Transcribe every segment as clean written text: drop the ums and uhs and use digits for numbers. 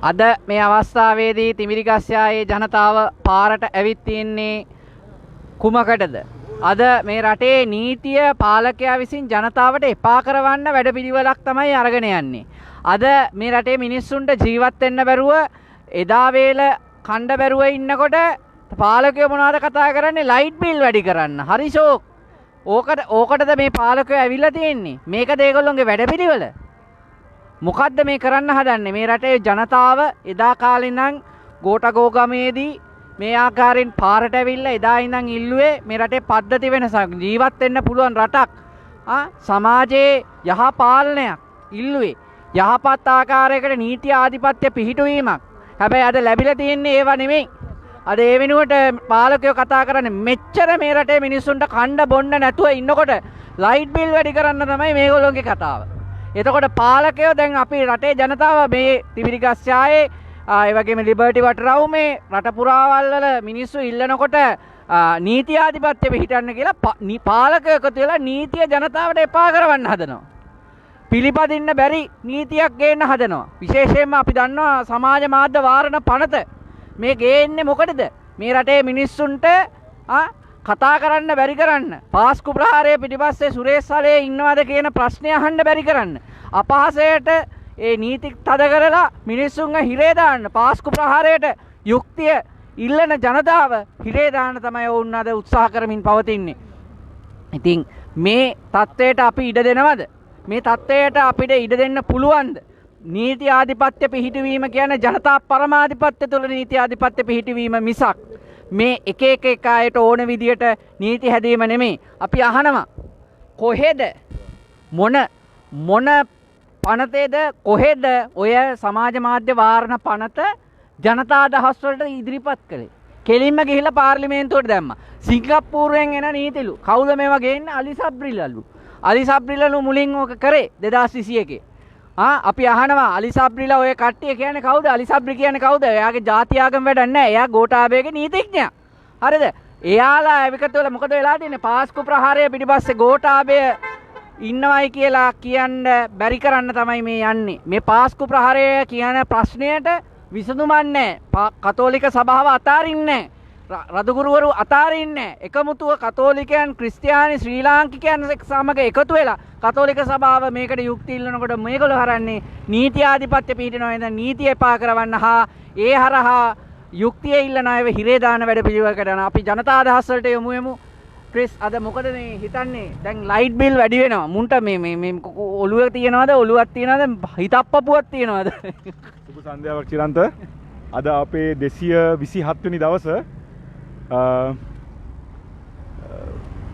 අද මේ අවස්ථාවේදී තිමිරිගස්යායේ ජනතාව පාරට ඇවිත් තින්නේ කුමකටද? අද මේ රටේ නීතිය පාලකයා විසින් ජනතාවට එපා කරවන්න වැඩපිළිවෙලක් තමයි අරගෙන යන්නේ. අද මේ රටේ මිනිස්සුන්ට ජීවත් වෙන්න බැරුව එදා වේල කණ්ඩ බැරුව ඉන්නකොට පාලකයෝ මොනවද කතා කරන්නේ? ලයිට් බිල් වැඩි කරන්න. හරි ෂෝක්. ඕකටද මේ පාලකයෝ ඇවිල්ලා තියෙන්නේ. මේකද ඒගොල්ලෝගේ වැඩපිළිවෙල. මොකද්ද මේ කරන්න හදන්නේ? මේ රටේ ජනතාව එදා කාලේ ඉඳන් ගෝඨගෝගමේදී මේ ආකාරයෙන් පාරට ඇවිල්ලා එදා ඉඳන් ඉල්ලුවේ මේ රටේ පද්ධති වෙනසක්, ජීවත් වෙන්න පුළුවන් රටක්, සමාජයේ යහපාලනයක් ඉල්ලුවේ. යහපත් ආකාරයකට නීති ආධිපත්‍ය පිහිටුවීමක්. හැබැයි අද ලැබිලා තියෙන්නේ ඒව නෙමෙයි. අද ඒ වෙනුවට පාලකයෝ කතා කරන්නේ මෙච්චර මේ රටේ මිනිස්සුන්ට කණ්ඩ බොන්න නැතුව ඉන්නකොට ලයිට් බිල් වැඩි කරන්න තමයි මේගොල්ලෝගේ කතාව. එතකොට පාලකයෝ දැන් අපේ රටේ ජනතාව මේ තිමිරිගස්යායේ ඒ වගේම ලිබර්ටි වටරවුමේ රට පුරාවල් වල මිනිස්සු ඉල්ලනකොට නීති ආධිපත්‍ය පිහිටන්න කියලා පාලකයෝ එකතු වෙලා නීතිය ජනතාවට එපා කරවන්න හදනවා. පිළිපදින්න බැරි නීතියක් ගේන්න හදනවා. විශේෂයෙන්ම අපි දන්නවා සමාජ මාධ්‍ය වාරණ පනත මේ ගේන්නේ මොකටද? මේ රටේ මිනිස්සුන්ට කතා කරන්න බැරි කරන්න. පාස්කු ප්‍රහාරය පිටිපස්සේ සුරේස්සලේ ඉන්නවද කියන ප්‍රශ්නය අහන්න බැරි කරන්න. අපහාසයට ඒ නීති තද කරලා මිනිස්සුන්ව හිරේ දාන්න. පාස්කු ප්‍රහාරයට යුක්තිය ඉල්ලන ජනතාව හිරේ දාන්න තමයි වුන් අද උත්සාහ කරමින් පවතින්නේ. ඉතින් මේ තත්ත්වයට අපි ඉඩ දෙනවද? මේ තත්ත්වයට අපිට ඉඩ දෙන්න පුළුවන්ද? නීති ආධිපත්‍ය පිහිටවීම කියන්නේ ජනතා පරමාධිපත්‍ය තුළ නීති ආධිපත්‍ය පිහිටවීම මිසක් මේ එක අයට ඕන විදියට නීති හැදීම නෙමෙයි. අපි අහනවා කොහෙද මොන පනතේද කොහෙද ඔය සමාජ මාධ්‍ය වාරණ පනත ජනතා අදහස් වලට ඉදිරිපත් කළේ? කෙලින්ම ගිහිල්ලා පාර්ලිමේන්තුවට දැම්මා. සිංගප්පූරුවෙන් එන නීතිලු. කවුද මේවා ගේන්නේ? අලි සබ්රිලලු. අලි සබ්රිලලු මුලින් ඕක කරේ 2021. අපි අහනවා අලි සබ්රිලා ඔය කට්ටිය කියන්නේ කවුද? අලි සබ්රි කියන්නේ කවුද? එයාගේ ජාති ආගම වැඩක් නැහැ. එයා ගෝඨාභයගේ නීතිඥයා. හරිද? එයාලා එවිකත වල මොකද වෙලා තියෙන්නේ? පාස්කු ප්‍රහාරය පිටිපස්සේ ගෝඨාභය ඉන්නවයි කියලා කියන්න බැරි කරන්න තමයි මේ යන්නේ. මේ පාස්කු ප්‍රහාරය කියන ප්‍රශ්නයට විසඳුමක් නැහැ. කතෝලික සභාව අතාරින්නේ නැහැ. රදුගුරුවරු අතාරින්නේ නැහැ. එකමුතුව කතෝලිකයන්, ක්‍රිස්තියානි, ශ්‍රී ලාංකිකයන් සමග එකතු වෙලා කතෝලික සභාව මේකට යුක්ති ඉල්ලනකොට මේගොල්ලෝ හරන්නේ නීති ආධිපත්‍ය පිහිටනවා. එතන නීතිය එපා කරවන්න හා ඒ හරහා යුක්තිය ඉල්ලන අයව හිරේ දාන වැඩ පිළිවෙලකට යනවා. අපි ජනතා අදහස් වලට යමු. ක්‍රිස් අද මොකද මේ හිතන්නේ? දැන් ලයිට් බිල් වැඩි වෙනවා. මුන්ට මේ ඔළුව තියනවද? ඔළුවක් තියනවද? හිතප්පපුවක් තියනවද? සුබ සන්ධ්‍යාවක් චිරන්ත. අද අපේ 227 වෙනි දවසේ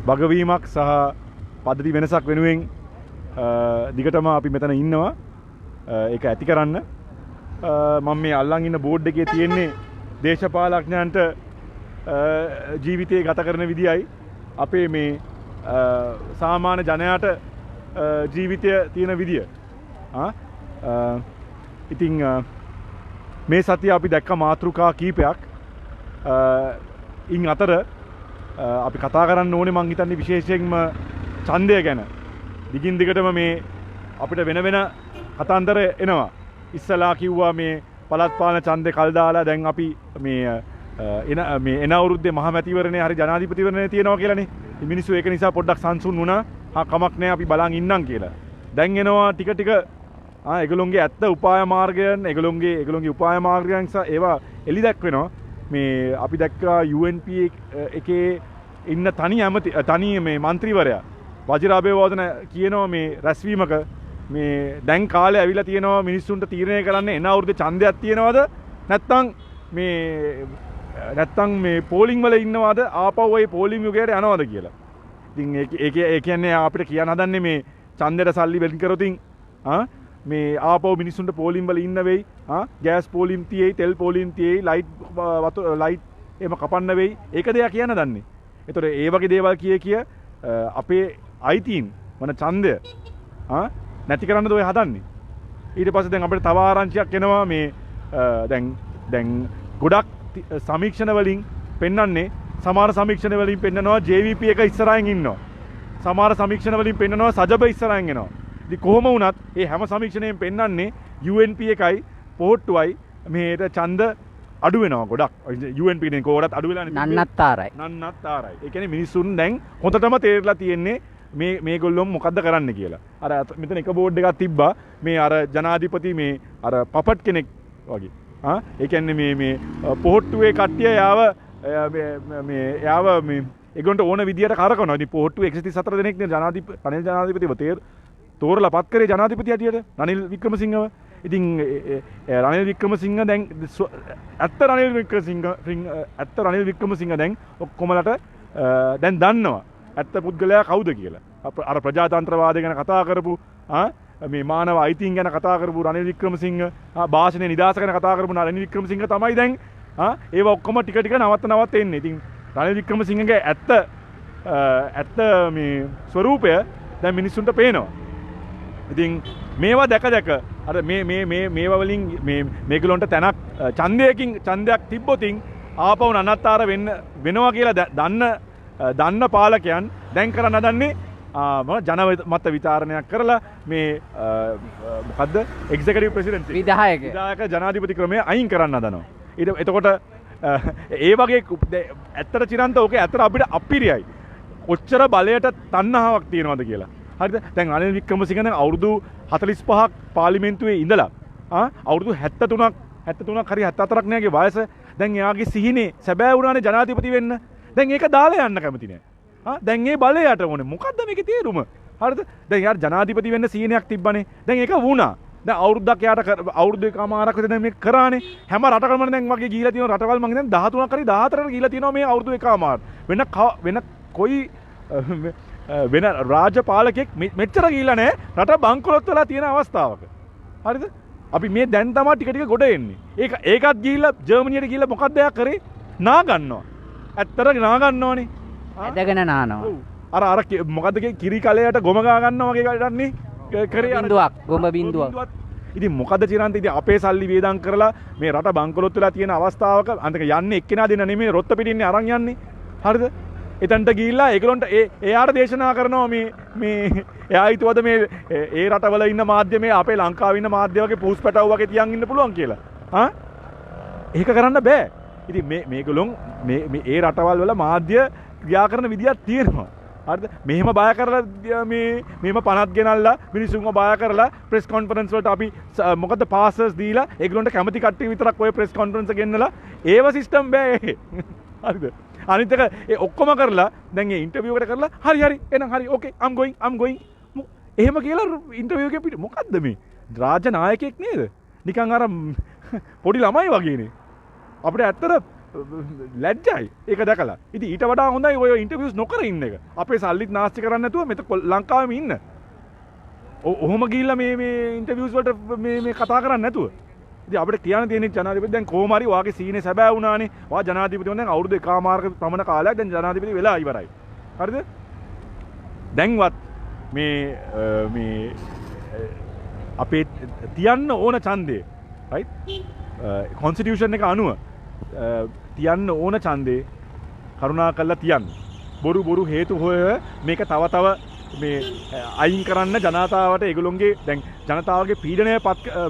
වගවීමක් සහ පද්ධති වෙනසක් වෙනුවෙන් දිගටම අපි මෙතන ඉන්නවා. ඒක ඇති කරන්න මම මේ අල්ලන් ඉන්න බෝඩ් එකේ තියෙන්නේ දේශපාලඥයන්ට ජීවිතේ ගත කරන විදියයි අපේ මේ සාමාන්‍ය ජනයාට ජීවිතය තියෙන විදිය. ඉතින් මේ සතිය අපි දැක්ක මාතෘකා කීපයක්. ඉන් අතර අපි කතා කරන්න ඕනේ මං හිතන්නේ විශේෂයෙන්ම ඡන්දය ගැන. දිගින් දිගටම මේ අපිට වෙන කතාන්තර එනවා. ඉස්සලා කිව්වා මේ පළාත් පාලන ඡන්දේ කල් දාලා දැන් අපි මේ එන අවුරුද්දේ මහ මැතිවරණේ හරි ජනාධිපතිවරණේ තියෙනවා කියලානේ. මිනිස්සු ඒක නිසා පොඩ්ඩක් සංසුන් වුණා. කමක් නැහැ අපි බලන් ඉන්නම් කියලා. දැන් එනවා ටික ඒගොල්ලෝගේ ඇත්ත උපාය මාර්ගයන් ඒගොල්ලෝගේ උපාය මාර්ගයන් සහ ඒවා එලි දැක්වෙනවා. මේ අපි දැක්කා UNP එකේ ඉන්න තනි මේ മന്ത്രിවරයා වජිර අබේවර්ධන කියනවා මේ රැස්වීමක මේ දැන් කාලේ ඇවිල්ලා තියෙනවා මිනිස්සුන්ට තීරණය කරන්න එන අවුරුද්දේ ඡන්දයක් තියෙනවද නැත්නම් මේ පෝලිං වල ඉන්නවද ආපහු ওই පෝලිං යුගයට යනවද කියලා. ඉතින් ඒ කියන්නේ අපිට කියන්න හදන්නේ මේ ඡන්දයට සල්ලි වෙන් කරොතින් මේ ආපහු මිනිස්සුන්ට පෝලිං වල ඉන්න වෙයි. ගෑස් පෝලිං තියේයි, තෙල් පෝලිං තියේයි, ලයිට් එහෙම කපන්න වෙයි. ඒක දෙයක් කියන්න දන්නේ. ඒතකොට ඒ වගේ දේවල් කිය අපේ අයිතීන් වන ඡන්දය නැති කරන්නද ඔය හදන්නේ. ඊට පස්සේ දැන් අපිට තව ආරංචියක් එනවා මේ දැන් ගොඩක් සමීක්ෂණ වලින් පෙන්වන්නේ සමහර සමීක්ෂණ වලින් පෙන්නනවා JVP එක ඉස්සරහින් ඉන්නවා. සමහර සමීක්ෂණ වලින් පෙන්නනවා සජබ ඉස්සරහින් එනවා. ඉතින් කොහොම වුණත් මේ හැම සමීක්ෂණයෙන් පෙන්වන්නේ UNP එකයි පොහොට්ටුවයි මේට ඡන්ද අඩු වෙනවා ගොඩක්. UNP නේ කෝඩත් අඩු වෙලානේ. නන්නත්තරයි. නන්නත්තරයි. ඒ කියන්නේ මිනිස්සුන් දැන් හොඳටම තේරලා තියෙන්නේ මේගොල්ලෝ මොකද්ද කරන්න කියලා. අර මෙතන එක බෝඩ් එකක් තිබ්බා මේ අර ජනාධිපති මේ අර පපට් කෙනෙක් වගේ. ඒ කියන්නේ මේ පොහොට්ටුවේ කට්ටිය යාව මේ ඒගොල්ලන්ට ඕන විදියට කරකවනවා. ඉතින් පොහොට්ටුවේ 134 දෙනෙක් නේ රනිල් ජනාධිපතිව තෝරලා පත් කරේ ජනාධිපති හැටියට රනිල් වික්‍රමසිංහව. ඉතින් රනිල් වික්‍රමසිංහ දැන් ඇත්ත රනිල් වික්‍රමසිංහ දැන් ඔක්කොමලට දැන් දන්නවා ඇත්ත පුද්ගලයා කවුද කියලා. අර ප්‍රජාතන්ත්‍රවාදය ගැන කතා කරපු මේ මානව අයිතීන් ගැන කතා කරපු රනිල් වික්‍රමසිංහ භාෂණයේ නිදාස ගැන කතා කරපු රනිල් වික්‍රමසිංහ තමයි දැන් ඒව ඔක්කොම ටික ටික නවත්ත එන්නේ. ඉතින් රනිල් වික්‍රමසිංහගේ ඇත්ත මේ ස්වරූපය දැන් මිනිස්සුන්ට පේනවා. ඉතින් මේවා දැක අර මේවා වලින් මේගොල්ලන්ට තැනක් ඡන්දයක් තිබ්බොතින් ආපහු නන්නත්තර වෙනවා කියලා දන්න පාලකයන් දැන් කරන්න හදන්නේ ජනමත විචාරණයක් කරලා මේ මොකද්ද එක්සිකියුටිව් ප්‍රෙසිඩන්ට් විධායක ජනාධිපති ක්‍රමය අයින් කරන්න හදනවා. එතකොට ඒ වගේ ඇත්තට චිරන්ත ඕකේ ඇත්තට අපිට අපිරියයි. කොච්චර බලයට තණ්හාවක් තියෙනවද කියලා. හරිද? දැන් රනිල් වික්‍රමසිංහ දැන් අවුරුදු 45ක් පාර්ලිමේන්තුවේ ඉඳලා අවුරුදු 73ක් හරි 74ක් නෑගේ වයස. දැන් එයාගේ සිහිනේ සැබෑ වුණානේ ජනාධිපති වෙන්න. දැන් ඒක දාලා යන්න කැමති නෑ. දැන් ඒ බලය යට ඕනේ. මොකද්ද මේකේ තේරුම? හරිද? දැන් යාර ජනාධිපති වෙන්න සිහිනයක් තිබ්බනේ. දැන් ඒක වුණා. දැන් අවුරුද්දක් යාට අවුරුදු එකමාරක් විතර දැන් මේක කරානේ. හැම රටකම දැන් වගේ ගිහිලා තියෙන රටවල් මම දැන් 13ක් හරි 14කට ගිහිලා තියෙනවා මේ අවුරුදු එකමාර. වෙන කොයි වෙන රාජපාලකෙක් මෙච්චර ගිහිල්ලා නැහැ රට බංකොලොත් වෙලා තියෙන අවස්ථාවක. හරිද? අපි මේ දැන් තමයි ටික ටික ගොඩ එන්නේ. ඒකත් ගිහිල්ලා ජර්මනියට ගිහිල්ලා මොකක්ද එයා කරේ? නා ගන්නවා. ඇත්තට නා ගන්නවනේ. ඇදගෙන නානවා. අර මොකද්ද කිරි කලයට ගොම ගා ගන්නවා වගේ වැඩන්නේ. කරේ බින්දුවක් ගොම බින්දුවක්. ඉතින් මොකද චිරන්ත ඉතින් අපේ සල්ලි වේදම් කරලා මේ රට බංකොලොත් වෙලා තියෙන අවස්ථාවක අන්තක යන්නේ එක්කෙනා දෙන්න නෙමෙයි රොත්ත පිටින්නේ අරන් යන්නේ. හරිද? එතන්ට ගිහිල්ලා ඒගොල්ලන්ට එයාට දේශනා කරනවා මේ එයා හිතුවද මේ ඒ රටවල ඉන්න මාධ්‍ය අපේ ලංකාවේ ඉන්න මාධ්‍ය වගේ පූස් පැටවු වගේ තියන් ඉන්න පුළුවන් කියලා. ඒක කරන්න බෑ. ඉතින් මේගොල්ලොන් මේ ඒ රටවල් වල මාධ්‍ය ක්‍රියා කරන විදියක් තියෙනවා. හරිද? මෙහෙම බය කරලා මෙහෙම පනත් ගෙනල්ලා මිනිස්සුන්ව බය කරලා ප්‍රෙස් කොන්ෆරන්ස් වලට අපි මොකද පාසර්ස් දීලා ඒගොල්ලන්ට කැමති කට්ටිය විතරක් ඔය ප්‍රෙස් කොන්ෆරන්ස් එක ගෙන්නලා ඒව සිස්ටම් බෑ. හරිද? අනිත් එක ඒ ඔක්කොම කරලා දැන් ඒ ඉන්ටර්විව් එකට කරලා හරි එහෙනම් හරි ඕකේ I'm going එහෙම කියලා ඉන්ටර්විව් එකේ පිට මොකද්ද මේ රාජ්‍ය නායකයෙක් නේද නිකන් අර පොඩි ළමයි වගේනේ අපිට ඇත්තට ලැජ්ජයි ඒක දැකලා ඉතින් ඊට වඩා හොඳයි ඔය ඉන්ටර්විව්ස් නොකර ඉන්න එක අපේ සල්ලිත් නාස්ති කරන්නේ නැතුව මෙතන ලංකාවෙම ඉන්න ඔහොම ගිහිල්ලා මේ ඉන්ටර්විව්ස් වලට මේ කතා කරන්නේ නැතුව ඉතින් අපිට කියන්න තියෙන ජනාධිපති දැන් කොහොම හරි වාගේ සීනේ සැබෑ වුණානේ. වා ජනාධිපති වුණා දැන් අවුරුදු එකමාරක පමණ කාලයක් දැන් ජනාධිපති වෙලා ඉවරයි. හරිද? දැන්වත් මේ අපේ තියන්න ඕන ඡන්දේ රයිට්? කොන්ස්ටිටියුෂන් එක අනුව තියන්න ඕන ඡන්දේ කරුණාකරලා තියන්න. බොරු හේතු හොය මේක තව මේ අයින් කරන්න ජනතාවට ඒගොල්ලොන්ගේ දැන් ජනතාවගේ පීඩනය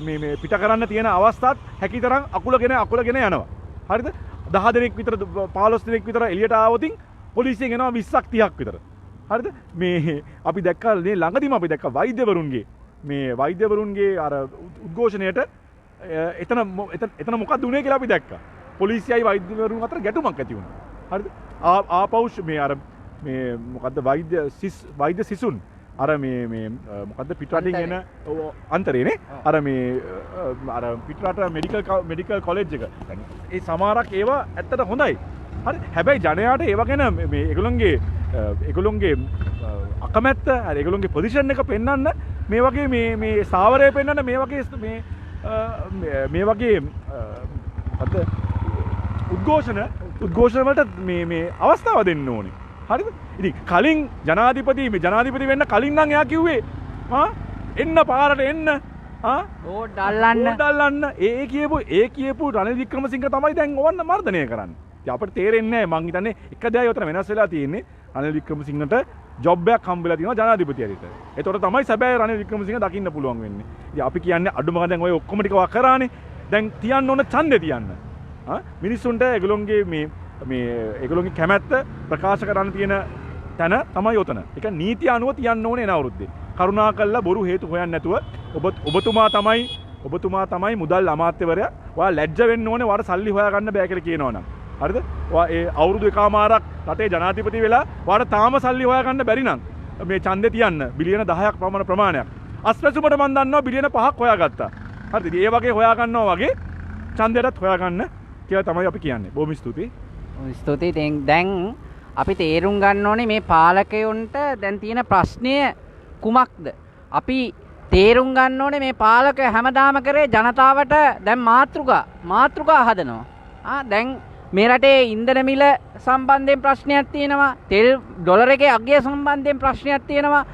මේ පිට කරන්න තියෙන අවස්ථාත් හැකිතරම් අකුලගෙන යනවා. හරිද? 10 දෙනෙක් විතර 15 දෙනෙක් විතර එළියට ආවොතින් පොලිසියෙන් එනවා 20ක් 30ක් විතර. හරිද? මේ අපි දැක්කා මේ ළඟදීම අපි දැක්කා වෛද්‍යවරුන්ගේ අර උද්ඝෝෂණයට එතන මොකක්ද උනේ කියලා අපි දැක්කා. පොලිසියයි වෛද්‍යවරුන් අතර ගැටුමක් ඇති වුණා. හරිද? ආපෞෂ් මේ අර මේ මොකද්ද වෛද්‍ය සිසුන් අර මේ මොකද්ද පිටරටින් එන අන්තරේනේ අර පිටරට මෙඩිකල් කොලෙජ් එක. ඒ සමහරක් ඒවා ඇත්තට හොඳයි. හරි. හැබැයි ජනයාට ඒව ගැන මේ ඒගොල්ලොන්ගේ අකමැත්ත හරි ඒගොල්ලොන්ගේ පොසිෂන් එක පෙන්වන්න මේ වගේ මේ සාවරය පෙන්වන්න මේ වගේ අද උද්ඝෝෂණ වලට මේ අවස්ථාව දෙන්න ඕනේ. හරිද? ඉතින් කලින් ජනාධිපති වෙන්න කලින් නම් එයා කිව්වේ එන්න පාරට එන්න ඕඩ් අල්ලන්න ඒ කියපු රනිල් වික්‍රමසිංහ තමයි දැන් ඕන්න මර්ධනය කරන්නේ. ඉතින් අපිට තේරෙන්නේ නැහැ මං හිතන්නේ එක දෙයක් උතන වෙනස් වෙලා තියෙන්නේ රනිල් වික්‍රමසිංහට ජොබ් එකක් හම්බෙලා තියෙනවා ජනාධිපති ඇරිට. ඒතකොට තමයි සැබෑ රනිල් වික්‍රමසිංහ දකින්න පුළුවන් වෙන්නේ. ඉතින් අපි කියන්නේ අඩුම ගානේ දැන් ඔය ඔක්කොම ටික කරානේ. දැන් තියන්න ඕන ඡන්දේ තියන්න. මිනිස්සුන්ට ඒගොල්ලොන්ගේ මේ ඒගොල්ලොන්ගේ කැමැත්ත ප්‍රකාශ කරන්න තියෙන තැන තමයි ඔතන. ඒක නීතිය අනුව තියන්න ඕනේ එන අවුරුද්දේ. කරුණාකරලා බොරු හේතු හොයන්න නැතුව ඔබතුමා තමයි මුදල් අමාත්‍යවරයා. ඔයා ලැජ්ජ වෙන්න ඕනේ වාට සල්ලි හොයාගන්න බෑ කියලා කියනවනම්. හරිද? ඔයා ඒ අවුරුදු එකමාරක් රටේ ජනාධිපති වෙලා වාට තාම සල්ලි හොයාගන්න බැරි නම් මේ ඡන්දේ තියන්න බිලියන 10ක් පමණ ප්‍රමාණයක්. අස්වැසුමට මම දන්නවා බිලියන 5ක් හොයාගත්තා. හරිද? ඒ වගේ හොයාගන්නවා වගේ ඡන්දයටත් හොයාගන්න කියලා තමයි අපි කියන්නේ. බොහොම ස්තුතියි. ස්තුතියි. දැන් අපි තේරුම් ගන්න ඕනේ මේ පාලකයන්ට දැන් තියෙන ප්‍රශ්නය කුමක්ද? අපි තේරුම් ගන්න ඕනේ මේ පාලක හැමදාම කරේ ජනතාවට දැන් මාතෘකා හදනවා. දැන් මේ රටේ ඉන්ධන මිල සම්බන්ධයෙන් ප්‍රශ්නයක් තියෙනවා. තෙල් ඩොලර් එකේ අගය සම්බන්ධයෙන් ප්‍රශ්නයක් තියෙනවා.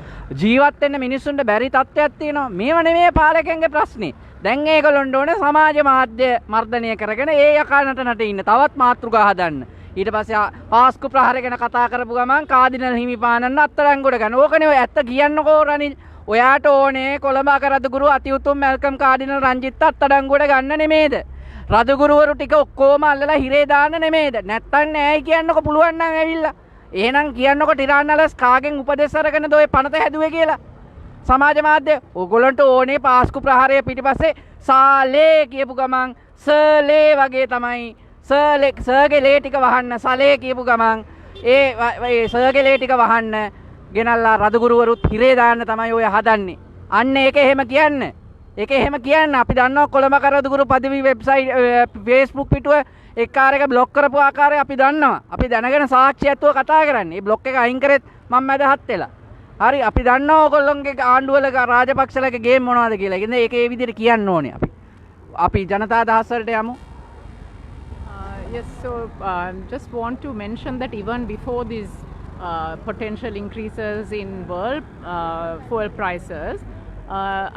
ජීවත් වෙන්න මිනිස්සුන්ට බැරි තත්ත්වයක් තියෙනවා. මේව නෙමෙයි පාලකයන්ගේ ප්‍රශ්නේ. දැන් ඒගොල්ලොන්ට ඕනේ සමාජ මාධ්‍ය මර්ධනය කරගෙන ඒ යකානට ඉන්න තවත් මාතෘකා හදන්න. ඊට පස්සේ පාස්කු ප්‍රහාරය ගැන කතා කරපු ගමන් කාදිනල් හිමිපාණන් අත්අඩංගුවට ගන්න. ඕකනේ ඔය ඇත්ත කියන්නකෝ රනිල්. ඔයාට ඕනේ කොළඹ අගරදුගුරු අතිඋතුම් මැල්කම් කාදිනල් රංජිත් අත්අඩංගුවට ගන්න නෙමේද? රදුගුරුවරු ටික ඔක්කොම අල්ලලා හිරේ දාන්න නෙමේද? නැත්තම් නෑයි කියන්නකෝ පුළුවන් නම් ඇවිල්ලා. එහෙනම් කියන්නකෝ ටිරාන්නලස් කාගෙන් උපදෙස් අරගෙනද ඔය පනත හැදුවේ කියලා. සමාජ මාධ්‍ය ඕගොල්ලන්ට ඕනේ පාස්කු ප්‍රහාරය පිටිපස්සේ සාලේ කියපු ගමන් සලේ වගේ තමයි සර්ගේ ලේ ටික වහන්න සලේ කියපු ගමන් ඒ සර්ගේ ලේ ටික වහන්න ගෙනල්ලා රදුගුරුවරුත් හිරේ දාන්න තමයි ඔය හදන්නේ. අන්න ඒක එහෙම කියන්න. ඒක එහෙම කියන්න. අපි දන්නවා කොළඹ කරදුගුරු පදවි වෙබ්සයිට් Facebook පිටුව එක්කාරයක බ්ලොක් කරපු ආකාරය අපි දන්නවා. අපි දැනගෙන සාක්ෂියත්ව කතා කරන්නේ. මේ බ්ලොක් එක අයින් කරෙත් මම මැදහත් වෙලා. හරි අපි දන්නවා ඔයගොල්ලෝගේ ආණ්ඩුවල රාජපක්ෂලගේ ගේම් මොනවද කියලා. ඉතින් ඒක ඒ විදිහට කියන්න ඕනේ අපි ජනතා අදහස් වලට යමු. Yes, so just want to mention that even before these potential increases in world fuel prices,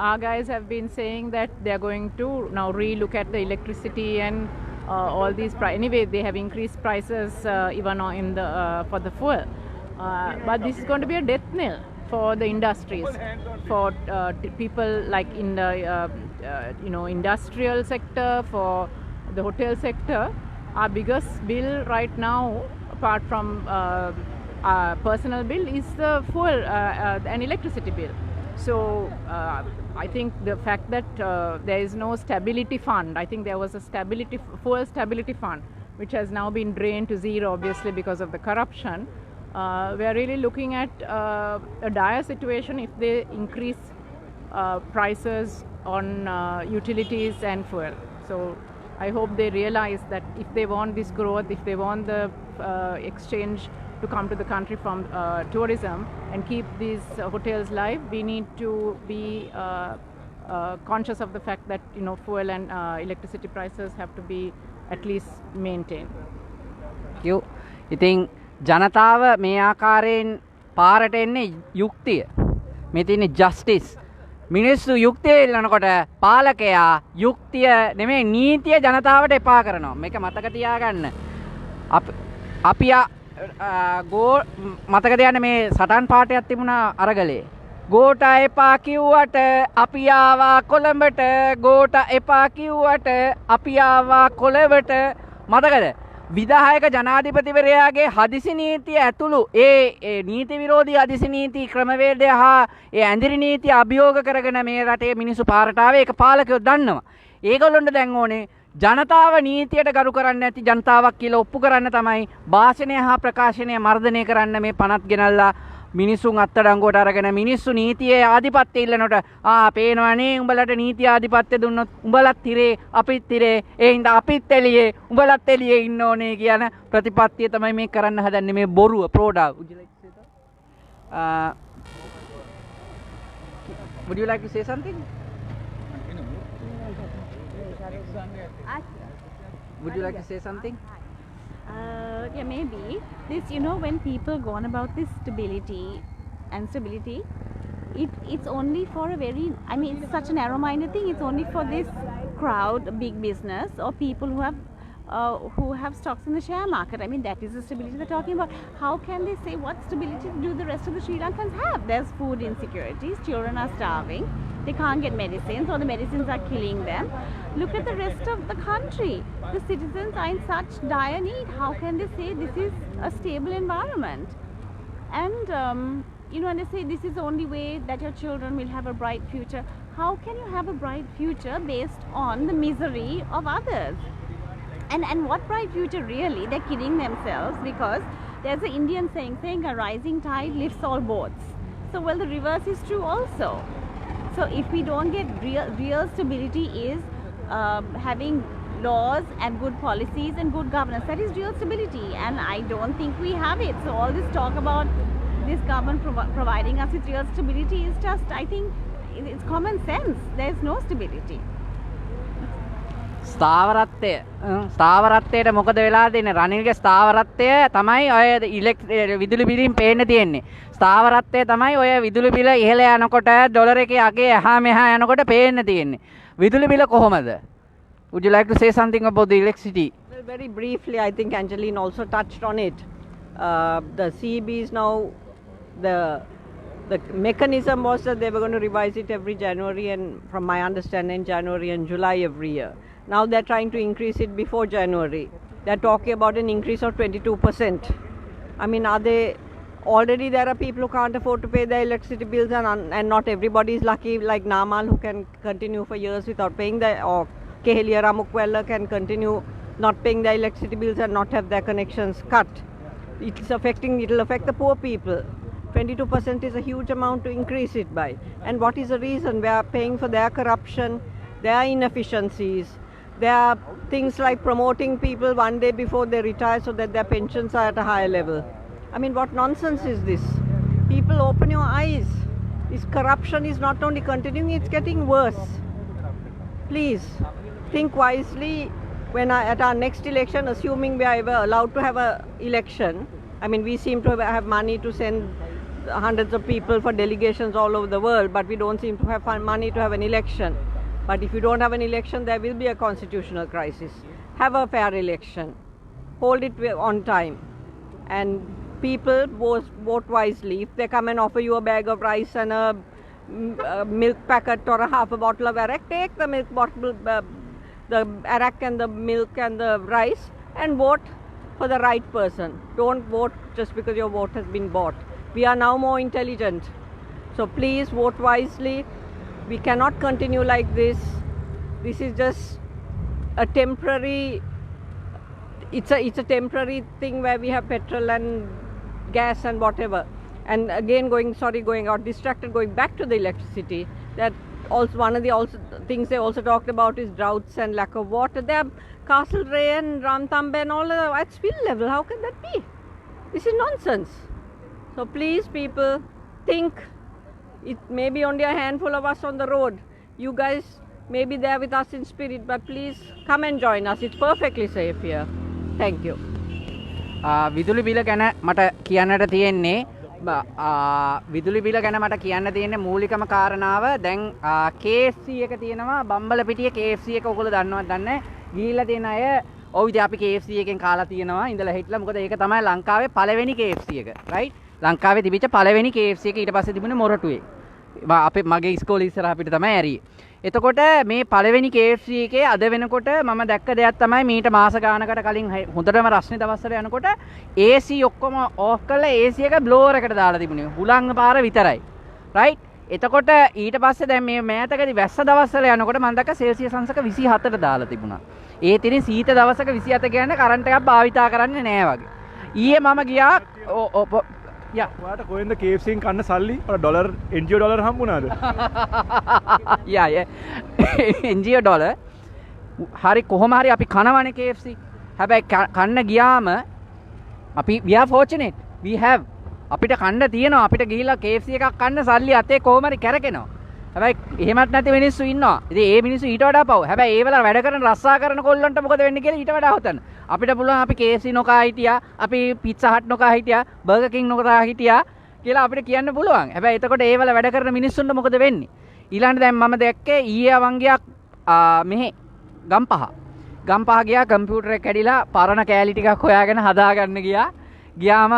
our guys have been saying that they are going to now re-look at the electricity and all these. Anyway, they have increased prices even in the for the fuel. But this is going to be a death knell for the industries, for people like in the industrial sector, for the hotel sector. Our biggest bill right now, apart from our personal bill, is the fuel and electricity bill. So I think the fact that there is no stability fund, I think there was a fuel stability fund, which has now been drained to zero, obviously because of the corruption. We are really looking at a dire situation if they increase prices on utilities and fuel. So I hope they realize that if they want this growth, if they want the exchange to come to the country from tourism and keep these hotels live, we need to be conscious of the fact that fuel and electricity prices have to be at least maintained. Thank you. ඉතින් ජනතාව මේ ආකාරයෙන් පාරට එන්නේ යුක්තිය. මේ තියෙන්නේ justice. මිනිස්සු යුක්තිය ඉල්ලනකොට පාලකයා යුක්තිය නෙමෙයි නීතිය ජනතාවට එපා කරනවා. මේක මතක තියාගන්න. අපි මතක තියාගන්න මේ සටන් පාඨයක් තිබුණා අරගලේ. ගෝට එපා කිව්වට අපි ආවා කොළඹට. ගෝට එපා කිව්වට අපි ආවා කොළඹට. මතකද? විධායක ජනාධිපතිවරයාගේ හදිසි නීතිය ඇතුළු ඒ නීති විරෝධී හදිසි නීති ක්‍රමවේදය හා ඒ ඇඳිරි නීතිය අභියෝග කරගෙන මේ රටේ මිනිස්සු පාරට ආවේ. ඒක පාලකයෝ දන්නවා. ඒගොල්ලොන්ට දැන් ඕනේ ජනතාව නීතියට ගරු කරන්නේ නැති ජනතාවක් කියලා ඔප්පු කරන්න තමයි භාෂණය හා ප්‍රකාශනය මර්ධනය කරන්න මේ පනත් ගෙනල්ලා මිනිසුන් අත්අඩංගුවට අරගෙන මිනිස්සු නීතියේ ආධිපත්‍ය ඉල්ලනකොට පේනවනේ උඹලට නීති ආධිපත්‍ය දුන්නොත් උඹලත් තිරේ අපිත් තිරේ ඒ හින්දා අපිත් එළියේ උඹලත් එළියේ ඉන්න ඕනේ කියන ප්‍රතිපත්තිය තමයි මේ කරන්න හදන්නේ මේ බොරුව ප්‍රෝඩා. Would you like to say something? Would you like to say something? Yeah, maybe. This, when people go on about this stability, it's only for a it's such a narrow-minded thing. It's only for this crowd, big business, or people who have who have stocks in the share market. I mean, that is the stability they're talking about. How can they say what stability do the rest of the Sri Lankans have? There's food insecurities, children are starving, they can't get medicines or the medicines are killing them. Look at the rest of the country. The citizens are in such dire need. How can they say this is a stable environment? And and they say this is the only way that your children will have a bright future. How can you have a bright future based on the misery of others? And what bright future really? They're kidding themselves, because there's an Indian saying a rising tide lifts all boats. So well, the reverse is true also. So if we don't get real stability is having laws and good policies and good governance. That is real stability, and I don't think we have it. So all this talk about this government providing us with real stability is just, I think, it's common sense. There's no stability. ස්ථාවරත්වයට මොකද වෙලා දෙන්නේ? රනිල්ගේ ස්ථාවරත්වය තමයි ඔය විදුලි බිලින් පේන්න තියෙන්නේ. ස්ථාවරත්වය තමයි ඔය විදුලි බිල ඉහළ යනකොට ඩොලර් එකේ අගේ එහා මෙහා යනකොට පේන්න තියෙන්නේ. විදුලි බිල කොහොමද? Would you like to say something about the electricity? Well, very briefly, I think Angeline also touched on it. The CEB is now, the mechanism was that they were going to revise it every January, and from my understanding, January and July every year. Now they're trying to increase it before January. They're talking about an increase of 22%. I mean, already there are people who can't afford to pay their electricity bills, and not everybody is lucky, like Namal, who can continue for years without paying or Kehelia Ramukwella can continue not paying their electricity bills and not have their connections cut. It'll affect the poor people. 22% is a huge amount to increase it by. And what is the reason? We are paying for their corruption, their inefficiencies. There are things like promoting people one day before they retire so that their pensions are at a higher level. I mean, what nonsense is this? People, open your eyes. This corruption is not only continuing, it's getting worse. Please, think wisely when at our next election, assuming we are ever allowed to have an election. I mean, we seem to have money to send hundreds of people for delegations all over the world, but we don't seem to have money to have an election. But if you don't have an election, there will be a constitutional crisis. Have a fair election. Hold it on time. And people vote wisely. If they come and offer you a bag of rice and a milk packet or a half a bottle of arak, take the milk bottle, the arak and the milk and the rice, and vote for the right person. Don't vote just because your vote has been bought. We are now more intelligent. So please vote wisely. We cannot continue like this. This is just a temporary, it's a temporary thing where we have petrol and gas and whatever. And again going distracted, going back to the electricity. That also one of the things they also talked about is droughts and lack of water. There are Castlereagh and Ramthambe and all at spill level. How can that be? This is nonsense. So please, people, think. It may be only a handful of us on the road. You guys may be there with us in spirit, but please come and join us. It's perfectly safe here. Thank you. විදුලි බිල ගැන මට කියන්නට තියෙන්නේ විදුලි බිල ගැන මට කියන්න තියෙන්නේ මූලිකම කාරණාව දැන් KFC එක තියෙනවා බම්බලපිටිය KFC එක ඔයගොල්ලෝ දන්නවද දන්නේ ගිහිල්ලා තියෙන අය ඔව් ඉතින් අපි KFC එකෙන් කාලා තියෙනවා ඉඳලා හිටලා මොකද ඒක තමයි ලංකාවේ පළවෙනි KFC එක රයිට් ලංකාවේ තිබිච්ච පළවෙනි KFC එක ඊට පස්සේ තිබුණේ මොරටුවේ අපේ මගේ ඉස්කෝලේ ඉස්සරහ අපිට තමයි ඇරියේ එතකොට මේ පළවෙනි KFC එකේ අද වෙනකොට මම දැක්ක දෙයක් තමයි මීට මාස ගානකට කලින් හොඳටම රස්නේ දවස්වල යනකොට AC ඔක්කොම ඕෆ් කරලා AC එක බ්ලෝවර් එකට දාලා තිබුණේ හුලං පාර විතරයි රයිට් එතකොට ඊට පස්සේ දැන් මේ මෑතකදී වැස්ස දවස්වල යනකොට මම දැක්ක සෙල්සියස් අංශක 24ට දාලා තිබුණා ඒ තිරින් සීත දවසක 27 කියන්නේ කරන්ට් එකක් භාවිතා කරන්නේ නැහැ වගේ ඊයේ මම ගියා ඔයාට කොහෙන්ද KFC එකෙන් කන්න සල්ලි? ඔයාලා ඩොලර් NGO ඩොලර් හම්බුණාද? NGO ඩොලර් හරි කොහොම හරි අපි කනවනේ KFC. හැබැයි කන්න ගියාම අපි we are fortunate. We have අපිට කන්න තියෙනවා. අපිට ගිහිල්ලා KFC එකක් කන්න සල්ලි අතේ කොහොම හරි කරකිනවා. හැබැයි එහෙමත් නැති මිනිස්සු ඉන්නවා. ඉතින් ඒ මිනිස්සු ඊට වඩා පව්. හැබැයි ඒ වෙලාව වැඩ කරන රස්සා කරන කොල්ලන්ට මොකද වෙන්නේ කියලා ඊට වඩා හොතන. අපිට පුළුවන් අපි KFC නොකා හිටියා, අපි pizza hut නොකා හිටියා, burger king නොකා හිටියා කියලා අපිට කියන්න පුළුවන්. හැබැයි එතකොට ඒ වෙලාව වැඩ කරන මිනිස්සුන්ට මොකද වෙන්නේ? ඊළඟට දැන් මම දැක්කේ ඊයේ අවංගයක් මෙහෙ ගම්පහ. ගම්පහ ගියා කම්පියුටර් එක කැඩිලා පරණ කෑලි ටිකක් හොයාගෙන හදාගන්න ගියා. ගියාම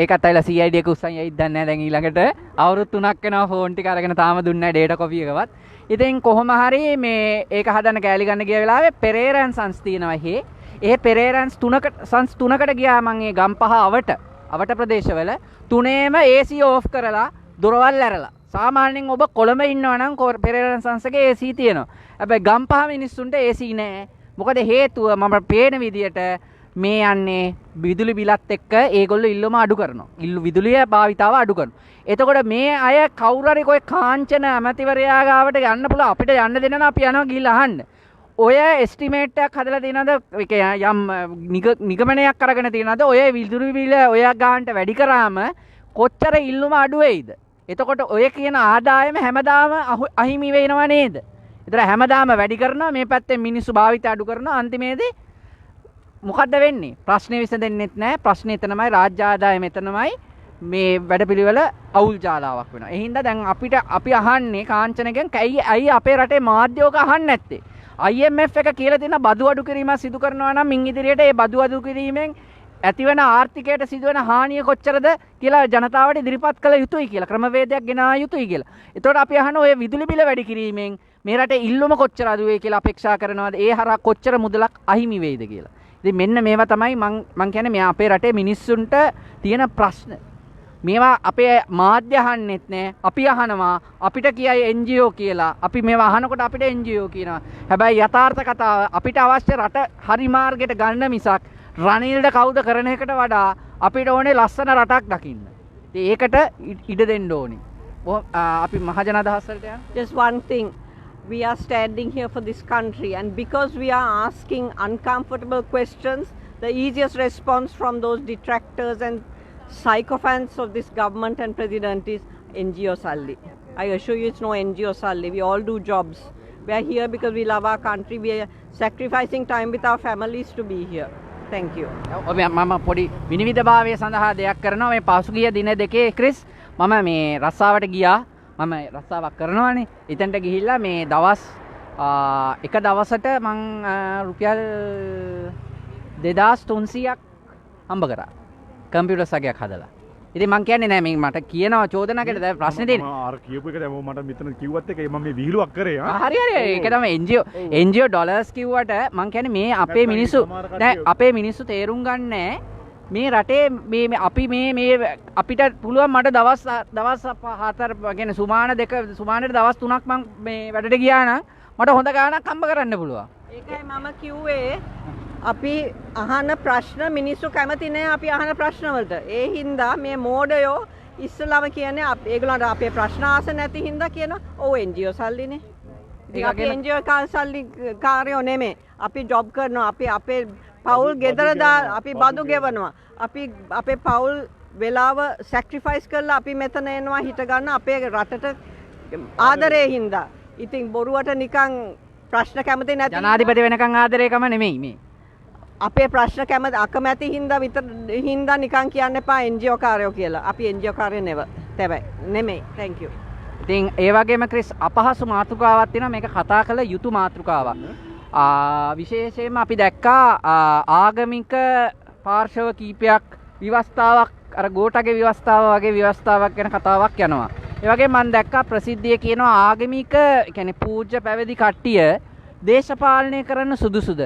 ඒකත් ඇවිල්ලා CID එක උස්සන් යයිද දන්නේ නැහැ දැන් ඊළඟට අවුරුදු 3ක් වෙනවා ෆෝන් ටික අරගෙන තාම දුන්නේ නැහැ ඩේටා කොපි එකවත්. ඉතින් කොහොම හරි මේ ඒක හදන්න කෑලි ගන්න ගිය වෙලාවේ පෙරේරන් සන්ස් තියෙනවා හේ. ඒ පෙරේරන්ස් තුනකට ගියා මම ඒ ගම්පහ අවට ප්‍රදේශවල තුනේම AC ඕෆ් කරලා දොරවල් ඇරලා. සාමාන්‍යයෙන් ඔබ කොළඹ ඉන්නවා නම් පෙරේරන් සන්ස් එකේ AC තියෙනවා. හැබැයි ගම්පහ මිනිස්සුන්ට AC නැහැ. මොකද හේතුව මම පේන විදියට මේ යන්නේ විදුලි බිලත් එක්ක ඒගොල්ලෝ ඉල්ලුම අඩු කරනවා. විදුලිය භාවිතාව අඩු කරනවා. එතකොට මේ අය කවුරු හරි કોઈ කාංචන ඇමතිවරයා ගාවට යන්න පුළුවන් අපිට යන්න දෙන්න අපි යනවා ගිහිල්ලා අහන්න. ඔය එස්ටිමේට් එකක් හදලා තියෙනවද? යම් නිගමනයක් අරගෙන තියෙනවද? ඔය විදුලි බිල ඔය ගානට වැඩි කරාම කොච්චර ඉල්ලුම අඩු වෙයිද? එතකොට ඔය කියන ආදායම හැමදාම අහිමි වෙනව නේද? ඒතර හැමදාම වැඩි කරනවා මේ පැත්තෙන් මිනිස්සු භාවිත අඩු කරනවා අන්තිමේදී මොකද්ද වෙන්නේ? ප්‍රශ්නේ විසඳෙන්නෙත් නැහැ. ප්‍රශ්නේ එතනමයි රාජ්‍ය ආදායම එතනමයි මේ වැඩපිළිවෙල අවුල් ජාලාවක් වෙනවා. ඒ හින්දා දැන් අපි අහන්නේ කාංචනගෙන් ඇයි අපේ රටේ මාධ්‍යෝක අහන්නේ නැත්තේ? IMF එක කියලා තියෙන බදු අඩු කිරීම සිදු කරනවා නම් මින් ඉදිරියට ඒ බදු අඩු කිරීමෙන් ඇතිවන ආර්ථිකයට සිදුවන හානිය කොච්චරද කියලා ජනතාවට ඉදිරිපත් කළ යුතුයි කියලා ක්‍රමවේදයක් ගෙනා යුතුයි කියලා. ඒතකොට අපි අහන ඔය විදුලි බිල වැඩි කිරීමෙන් මේ රටේ ඉල්ලුම කොච්චර අඩු වෙයි කියලා අපේක්ෂා කරනවාද? ඒ හරහා කොච්චර මුදලක් අහිමි වෙයිද කියලා. ඉතින් මෙන්න මේවා තමයි මං කියන්නේ මේ අපේ රටේ මිනිස්සුන්ට තියෙන ප්‍රශ්න. මේවා අපේ මාධ්‍ය අහන්නෙත් නෑ. අපි අහනවා අපිට කියයි NGO කියලා. අපි මේවා අහනකොට අපිට NGO කියනවා. හැබැයි යථාර්ථ කතාව අපිට අවශ්‍ය රට හරි මාර්ගයට ගන්න මිසක් රනිල්ට කවුද කරන එකට වඩා අපිට ඕනේ ලස්සන රටක් දකින්න. ඉතින් ඒකට ඉඩ දෙන්න ඕනේ. අපි මහජන අදහස් වලට යන්න. Just one thing. We are standing here for this country, and because we are asking uncomfortable questions, the easiest response from those detractors and sycophants of this government and president is NGO Salli. I assure you it's no NGO Salli. We all do jobs. We are here because we love our country. We are sacrificing time with our families to be here. Thank you. මම පොඩි විනිවිදභාවය සඳහා දෙයක් කරනවා මේ පසුගිය දින දෙකේ Chris මම මේ රස්සාවට ගියා. මම රස්සාවක් කරනවානේ. එතනට ගිහිල්ලා මේ දවස් එක දවසට මං රුපියල් 2300ක් හම්බ කරා. කම්පියුටර් සගයක් හදලා. ඉතින් මං කියන්නේ නෑ මේ මට කියනවා චෝදනා කියලා දැන් ප්‍රශ්නේ තියෙන්නේ. අර කියපු එක දැන් මට මෙතන කිව්වත් එක මම මේ විහිළුවක් කරේ හරි ඒක තමයි NGO ඩොලර්ස් කිව්වට මං කියන්නේ මේ අපේ මිනිස්සු දැන් අපේ මිනිස්සු තේරුම් ගන්නෑ මේ රටේ මේ අපි මේ අපිට පුළුවන් මට දවස් 4 කියන්නේ සුමානට දවස් 3ක් මං මේ වැඩට ගියා නම් මට හොඳ ගාණක් හම්බ කරන්න පුළුවන්. ඒකයි මම කිව්වේ අපි අහන ප්‍රශ්න මිනිස්සු කැමති නෑ අපි අහන ප්‍රශ්න වලට. ඒ හින්දා මේ මෝඩයෝ ඉස්සලාම කියන්නේ ඒගොල්ලන්ට අපේ ප්‍රශ්න ආස නැති හින්දා කියනවා ඔව් NGO සල්ලිනේ. ඉතින් අපි NGO සල්ලි කාර්යෝ නෙමෙයි. අපි ජොබ් කරනවා. අපි අපේ පවුල් ගෙදර අපි බදු ගෙවනවා. අපි අපේ පවුල් වෙලාව සැක්‍රිෆයිස් කරලා අපි මෙතන එනවා හිට ගන්න අපේ රටට ආදරේ හින්දා. ඉතින් බොරුවට නිකන් ප්‍රශ්න කැමති නැති ජනාධිපති වෙනකන් ආදරේකම නෙමෙයි මේ. අපේ ප්‍රශ්න කැමති අකමැති හින්දා නිකන් කියන්න එපා NGO කාර්යෝ කියලා. අපි NGO කාර්ය නෙමෙයි. Thank you. ඉතින් ඒ වගේම ක්‍රිස් අපහසු මාතෘකාවක් තියෙනවා මේක කතා කළ යුතු මාතෘකාවක්. විශේෂයෙන්ම අපි දැක්කා ආගමික පාර්ශව කීපයක් ව්‍යවස්ථාවක් අර ගෝඨගේ ව්‍යවස්ථාව වගේ ව්‍යවස්ථාවක් ගැන කතාවක් යනවා. ඒ වගේම මම දැක්කා ප්‍රසිද්ධිය කියනවා ආගමික කියන්නේ පූජ්‍ය පැවිදි කට්ටිය දේශපාලනය කරන්න සුදුසුද?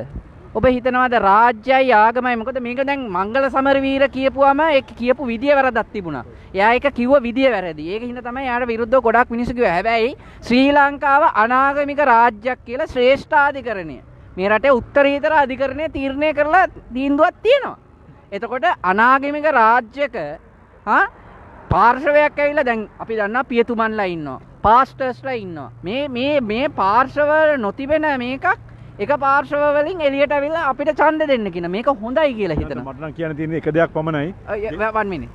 ඔබ හිතනවාද රාජ්‍යයි ආගමයි මොකද මේක දැන් මංගල සමරවීර කියපුවම ඒක කියපු විදිය වැරද්දක් තිබුණා. එයා ඒක කිව්ව විදිය වැරදි. ඒක හින්දා තමයි යාට විරුද්ධව ගොඩක් මිනිස්සු කිව්වා. හැබැයි ශ්‍රී ලංකාව අනාගමික රාජ්‍යයක් කියලා ශ්‍රේෂ්ඨාධිකරණය මේ රටේ උත්තරීතර අධිකරණය තීරණය කරලා තීන්දුවක් තියෙනවා. එතකොට අනාගමික රාජ්‍යක පාර්ශවයක් ඇවිල්ලා දැන් අපි දන්නවා පියතුමන්ලා ඉන්නවා. පාස්ටර්ස්ලා ඉන්නවා. මේ පාර්ශව නොතිබෙන මේකක් එක පාර්ශව වලින් එළියට අවිලා අපිට ඡන්ද දෙන්න කියන මේක හොඳයි කියලා හිතනවා. මට නම් කියන්න තියෙන්නේ එක දෙයක් පමණයි. 1 minute.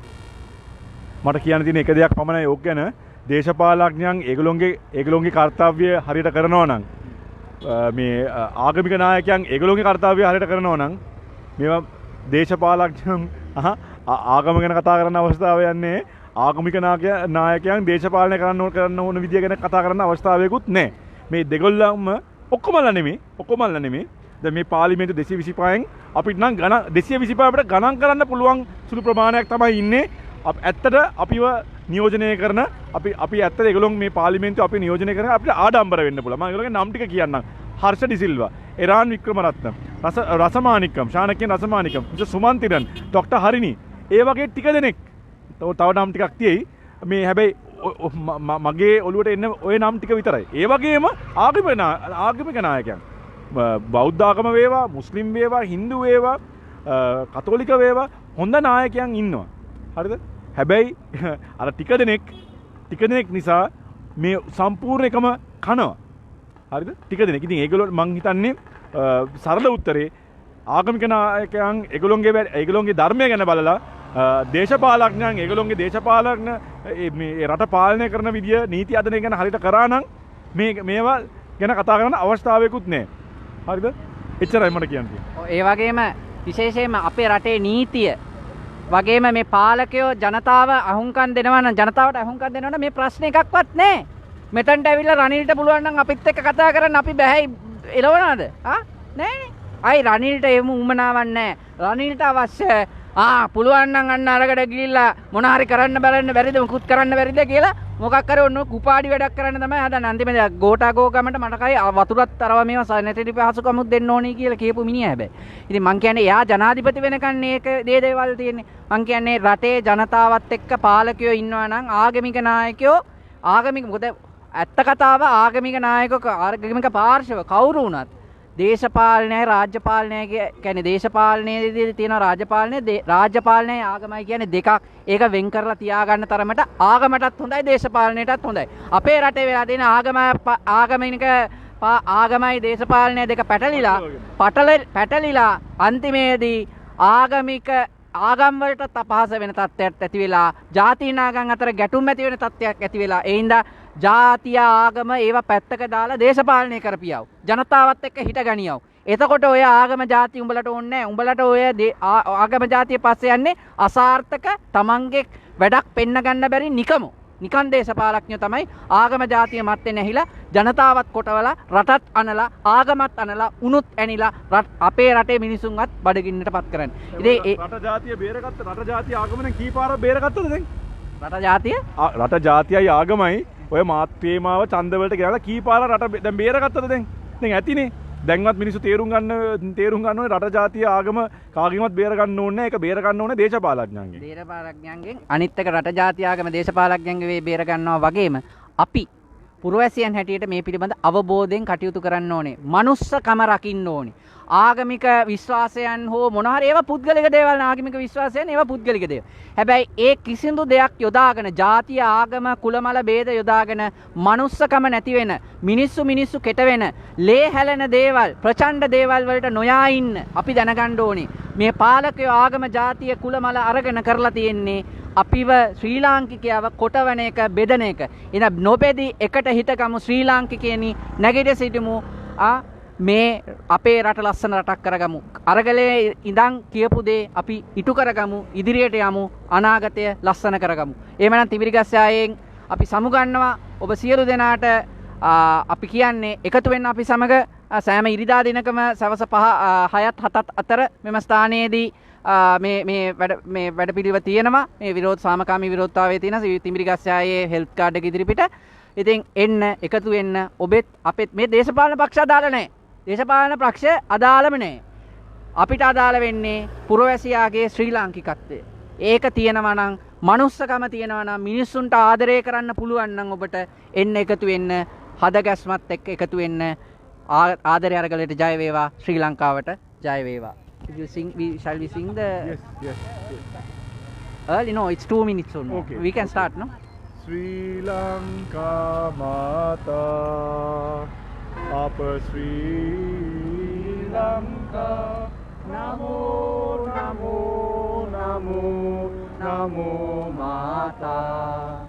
මට කියන්න තියෙන එක දෙයක් පමණයි ඕක ගැන දේශපාලඥයන් ඒගොල්ලෝගේ කාර්යය හරියට කරනවා නම් මේ ආගමික නායකයන් ඒගොල්ලෝගේ කාර්යය හරියට කරනවා නම් මේවා දේශපාලඥයන් ආගම ගැන කතා කරන අවස්ථාව යන්නේ ආගමික නායකයන් දේශපාලනය කරන්න ඕන විදිය ගැන කතා කරන්න අවස්ථාවයකුත් නැහැ. මේ දෙගොල්ලන්ම ඔක්කොමලා නෙමෙයි දැන් මේ පාර්ලිමේන්තු 225න් අපිට නම් ගණන් 225 අපිට ගණන් කරන්න පුළුවන් සුළු ප්‍රමාණයක් තමයි ඉන්නේ. ඇත්තට අපිව නියෝජනය කරන අපි ඇත්තට ඒගොල්ලෝ මේ පාර්ලිමේන්තුව අපි නියෝජනය කරන අපිට ආඩම්බර වෙන්න පුළුවන්. මම ඒගොල්ලෝගේ නම් ටික කියන්නම්. හර්ෂ ඩිසිල්වා, එරාන් වික්‍රමරත්න, රසමානිකම්, ශානකයන් රසමානිකම්, සුමන්තිරන්, ඩොක්ටර් හරිනි. ඒ වගේ ටික දෙනෙක්. තව නම් ටිකක් තියෙයි. මේ හැබැයි මගේ ඔළුවට එන්න ওই නම් ටික විතරයි. ඒ වගේම ආගමික නායකයන්. බෞද්ධ ආගම වේවා, මුස්ලිම් වේවා, හින්දු වේවා, කතෝලික වේවා හොඳ නායකයන් ඉන්නවා. හරිද? හැබැයි අර ටික දෙනෙක් නිසා මේ සම්පූර්ණ එකම කනවා. හරිද? ටික දෙනෙක්. ඉතින් ඒගොල්ලෝ මං හිතන්නේ සරල උත්තරේ ආගමික නායකයන් ඒගොල්ලෝගේ ධර්මය ගැන බලලා දේශපාලඥයන් ඒගොල්ලෝගේ දේශපාලඥ මේ රට පාලනය කරන විදිය නීති අධනය ගැන හරියට කරා නම් මේවා ගැන කතා කරන්න අවස්ථාවයකුත් නැහැ. හරිද? එච්චරයි මට කියන්න තියෙන්නේ. ඒ වගේම විශේෂයෙන්ම අපේ රටේ නීතිය වගේම මේ පාලකයෝ ජනතාව අහුම්කම් දෙනවා නම් ජනතාවට අහුම්කම් දෙනවා නම් මේ ප්‍රශ්න එකක්වත් නැහැ. මෙතනට ඇවිල්ලා රනිල්ට පුළුවන් නම් අපිත් එක්ක කතා කරන්න අපි බෑයි එළවනවද? නෑනේ. අයි රනිල්ට එහෙම උමනාවක් නැහැ. රනිල්ට අවශ්‍ය පුළුවන් නම් අන්න අරකට ගිහිල්ලා මොන හරි කරන්න බලන්න බැරිද මුකුත් කරන්න බැරිද කියලා මොකක් හරි ඔන්න කුපාඩි වැඩක් කරන්න තමයි හදන්නේ. අන්තිමේදී ගෝටාගෝ ගමට මට කයි වතුරත් තරව මේවා නැටි පහසුකමුත් දෙන්න ඕනි කියලා කියපු මිනිහා හැබැයි. ඉතින් මං කියන්නේ එයා ජනාධිපති වෙනකන් මේක දේවල් තියෙන්නේ. මං කියන්නේ රටේ ජනතාවත් එක්ක පාලකයෝ ඉන්නවා නම් ආගමික නායකයෝ මොකද ඇත්ත කතාව ආගමික නායකයෝ ආගමික පාර්ශව කවුරු වුණත් දේශපාලනයයි රාජ්‍යපාලනයයි කියන්නේ දේශපාලනයේදී තියෙන රාජ්‍යපාලනයයි ආගමයි කියන්නේ දෙකක්. ඒක වෙන් කරලා තියාගන්න තරමට ආගමටත් හොඳයි දේශපාලනයටත් හොඳයි. අපේ රටේ වෙලා තියෙන ආගමයි දේශපාලනය දෙක පැටලිලා අන්තිමේදී ආගම් වලට අපහාස වෙන තත්ත්වයක් ඇති වෙලා ජාතීන් ආගම් අතර ගැටුම් ඇති වෙන තත්ත්වයක් ඇති වෙලා ඒ හින්දා ජාතිය ආගම ඒවා පැත්තක දාලා දේශපාලනය කරපියව. ජනතාවත් එක්ක හිට ගනියව. එතකොට ඔය ආගම ජාති උඹලට ඕනේ නැහැ. උඹලට ඔය ආගම ජාතිය පස්සේ යන්නේ අසාර්ථක තමන්ගේ වැඩක් පෙන්න ගන්න බැරි නිකන් දේශපාලඥයෝ තමයි ආගම ජාතිය මැත්තේ නැහිලා ජනතාවත් කොටවලා රටත් අනලා ආගමත් අනලා උනුත් ඇනිලා අපේ රටේ මිනිසුන්වත් බඩගින්නට පත් කරන්නේ. ඉතින් රට ජාතිය බේරගත්ත රට ජාතිය ආගමෙන් කී පාරක් බේරගත්තද දැන්? රට ජාතියයි ආගමයි ඔය මාත්‍රේමාව ඡන්දවලට ගෙනලා කී පාරක් රට දැන් බේරගත්තද දැන්? දැන් ඇතිනේ. දැන්වත් මිනිස්සු තේරුම් ගන්න ඕනේ රට ජාතිය ආගම කාගෙන්වත් බේර ගන්න ඕනේ නැහැ. ඒක බේර ගන්න ඕනේ දේශපාලඥයන්ගෙන්. අනිත් එක රට ජාතිය ආගම දේශපාලඥයන්ගේ බේර ගන්නවා වගේම අපි පුරවැසියන් හැටියට මේ පිළිබඳ අවබෝධයෙන් කටයුතු කරන්න ඕනේ. මනුස්සකම රකින්න ඕනේ. ආගමික විශ්වාසයන් හෝ මොන හරි ඒවා පුද්ගලික දේවල් ආගමික විශ්වාසයන් ඒවා පුද්ගලික දේවල්. හැබැයි ඒ කිසිදු දෙයක් යොදාගෙන ජාතිය ආගම කුලමල ભેද යොදාගෙන මනුස්සකම නැති වෙන මිනිස්සු කෙට වෙන ලේ හැලෙන දේවල් ප්‍රචණ්ඩ දේවල් වලට නොයා ඉන්න අපි දැනගන්න ඕනේ. මේ පාලකයෝ ආගම ජාතිය කුලමල අරගෙන කරලා තියෙන්නේ අපිව ශ්‍රී ලාංකිකයව කොටවන එක බෙදන එක. එහෙනම් නොබෙදී එකට හිටගමු ශ්‍රී ලාංකිකයනි නැගිට සිටමු. මේ අපේ රට ලස්සන රටක් කරගමු. අරගලේ ඉඳන් කියපු දේ අපි ඉටු කරගමු. ඉදිරියට යමු. අනාගතය ලස්සන කරගමු. එහෙමනම් තිමිරිගස්සායෙන් අපි සමුගන්නවා. ඔබ සියලු දෙනාට අපි කියන්නේ එකතු වෙන්න අපි සමග සෑම ඉරිදා දිනකම සවස 6ත් 7ත් අතර මෙම ස්ථානයේදී මේ වැඩපිළිවෙල තියෙනවා. මේ විරෝධ සාමකාමී විරෝධතාවයේ තියෙන තිමිරිගස්සායේ හෙල්ත් කාඩ් එක ඉදිරිපිට. ඉතින් එන්න එකතු වෙන්න. ඔබෙත් අපෙත් මේ දේශපාලන පක්ෂ අදාළ නැහැ. දේශපාලන පක්ෂ අදාළම නැහැ. අපිට අදාළ වෙන්නේ පුරවැසියාගේ ශ්‍රී ලාංකිකත්වය. ඒක තියෙනවා නම් මනුස්සකම තියෙනවා නම් මිනිස්සුන්ට ආදරය කරන්න පුළුවන් නම් ඔබට එන්න එකතු වෙන්න හදගැස්මත් එක්ක එකතු වෙන්න ආදරය අරගලයට ජය වේවා ශ්‍රී ලංකාවට ජය වේවා. Shall we sing the yes. early? No, it's 2 minutes only. Okay. We can start, no? Sri Lanka Mata Apa Sri Lanka Namo Namo Namo Namo Mata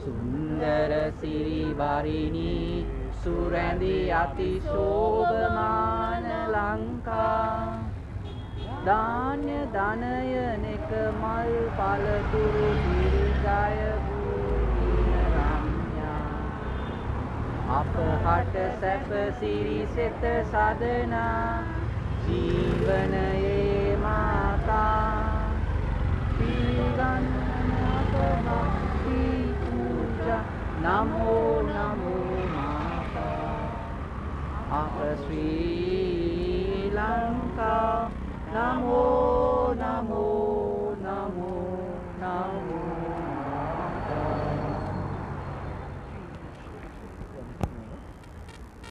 Sundara Siri Varini Surandi Ati Shobhamana Lanka Danya Danaya Nekamal Palaturu Dirigaya Bhumina Ramya අපහට සැප සිරිසෙත සදනා ජීවනයේ මාතා පිළිගන්න අප භක්ති පූජා නමෝ නමෝ මාතා අප ශ්‍රී ලංකා නමෝ